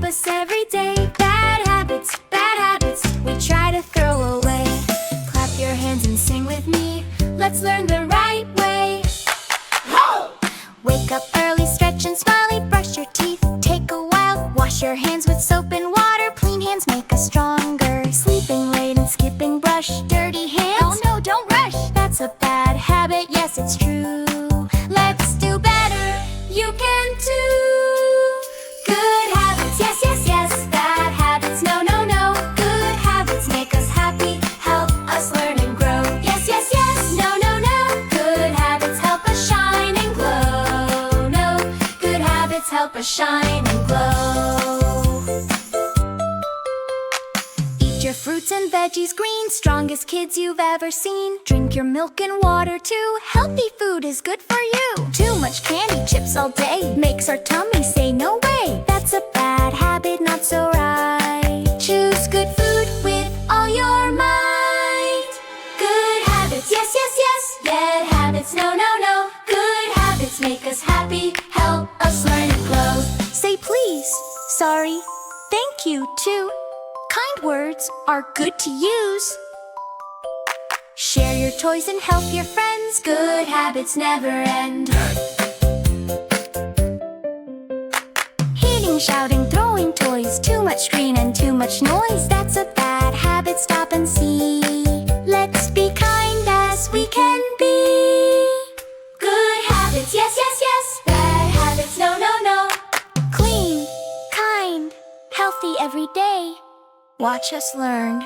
us every day. Bad habits, we try to throw away. Clap your hands and sing with me. Let's learn the right way. Wake up early, stretch and smiley, brush your teeth, take a while. Wash your hands with soap and water, clean hands make us stronger. Sleeping late and skipping brush, dirty hands. Oh no, don't rush, that's a bad habit, yes it's true. Let's do better, you can too. Good habits, yes, yes, yes. Bad habits, no, no, no. Good habits make us happy, help us learn and grow. Yes, yes, yes, no, no, no. Good habits help us shine and glow. No, good habits help us shine and glow. Eat your fruits and veggies green, strongest kids you've ever seen. Drink your milk and water too, healthy food is good for you. Too much candy, chips all day, makes our tummy say no way. That's a bad habit, not so right. Choose good food with all your might. Good habits, yes, yes, yes. Bad habits, no, no, no. Good habits make us happy, help us learn and grow. Say please, sorry, thank you too. Kind words are good to use. Share your toys and help your friends. Good habits never end. Hitting, shouting, throwing toys, too much screen and too much noise. That's a bad habit, stop and see. Let's be kind as we can be. Good habits, yes, yes, yes. Bad habits, no, no, no. Clean, kind, healthy every day. Watch us learn.